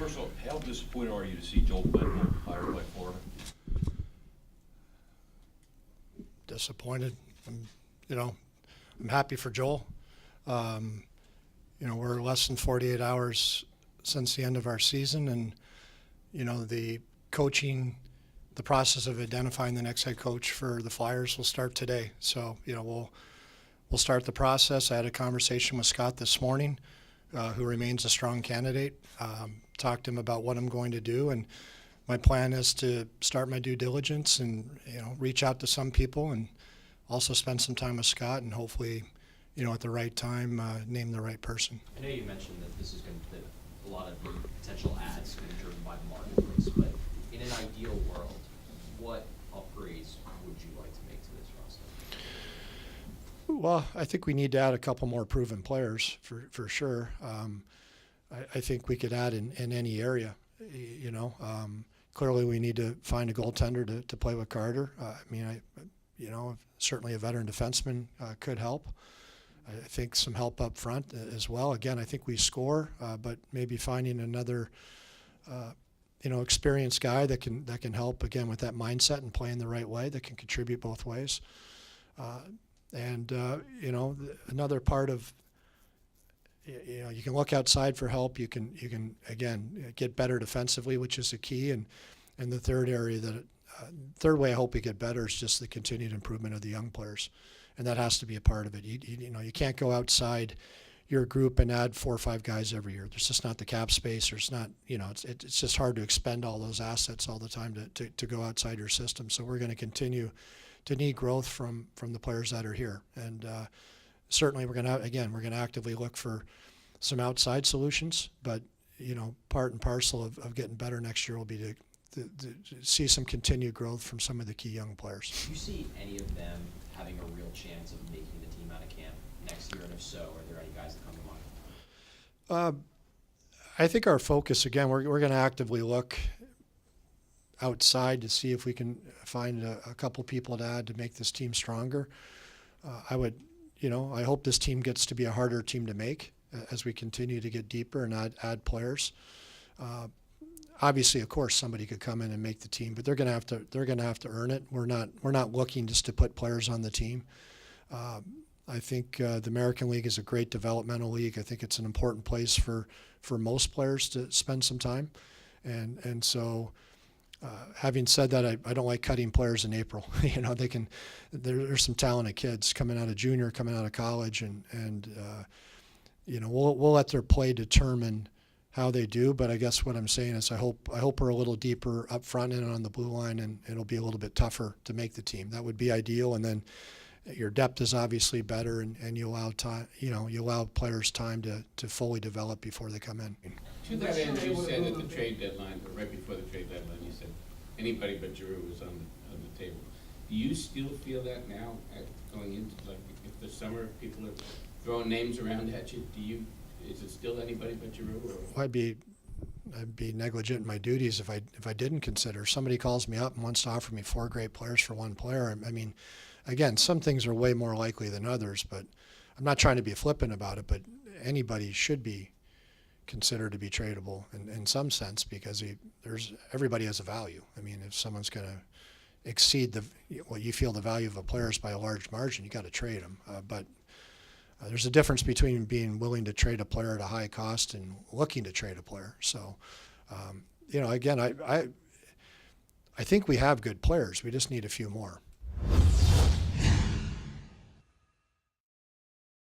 First of all, how disappointed are you to see Joel Quinn hired by Florida? Disappointed. I'm happy for Joel. We're less than 48 hours since the end of our season, and the coaching, the process of identifying the next head coach for the Flyers will start today. So we'll start the process. I had a conversation with Scott this morning, who remains a strong candidate. Talked to him about what I'm going to do, and my plan is to start my due diligence and reach out to some people, and also spend some time with Scott, and hopefully at the right time name the right person. I know you mentioned that this is going to, a lot of the potential ads going to be driven by the marketplace, but in an ideal world, what upgrades would you like to make to this roster? Well, I think we need to add a couple more proven players for sure. I think we could add in any area. Clearly we need to find a goaltender to play with Carter. Certainly a veteran defenseman could help. I think some help up front as well. Again, I think we score, but maybe finding another, experienced guy that can help again with that mindset and playing the right way, that can contribute both ways. Another part of, you can look outside for help. You can again get better defensively, which is the key. And the third area third way I hope we get better is just the continued improvement of the young players. And that has to be a part of it. You can't go outside your group and add 4 or 5 guys every year. There's just not the cap space. There's not, it's just hard to expend all those assets all the time to go outside your system. So we're going to continue to need growth from the players that are here. And certainly we're going to actively look for some outside solutions. But part and parcel of getting better next year will be to see some continued growth from some of the key young players. Do you see any of them having a real chance of making the team out of camp next year? And if so, are there any guys that come to mind? I think our focus, again, we're going to actively look outside to see if we can find a couple people to add to make this team stronger. I hope this team gets to be a harder team to make as we continue to get deeper and add players. Obviously, of course, somebody could come in and make the team, but they're going to have to earn it. We're not looking just to put players on the team. I think the American League is a great developmental league. I think it's an important place for most players to spend some time, and so. Having said that, I don't like cutting players in April. There's some talented kids coming out of junior, coming out of college, and we'll let their play determine how they do. But I guess what I'm saying is I hope we're a little deeper up front and on the blue line, and it'll be a little bit tougher to make the team. That would be ideal. And then your depth is obviously better, and you allow time. You allow players time to fully develop before they come in. To that end, you said at the trade deadline, or right before the trade deadline, you said anybody but Giroux was on the table. Do you still feel that now, going into if the summer people are throwing names around at you? Is it still anybody but Giroux? Well, I'd be negligent in my duties if I didn't consider. Somebody calls me up and wants to offer me 4 great players for one player. I mean, again, some things are way more likely than others, but I'm not trying to be flippant about it. But anybody should be considered to be tradable in some sense, because everybody has a value. I mean, if someone's going to exceed what you feel the value of a player is by a large margin, you got to trade them. But there's a difference between being willing to trade a player at a high cost and looking to trade a player. So, again, I think we have good players. We just need a few more.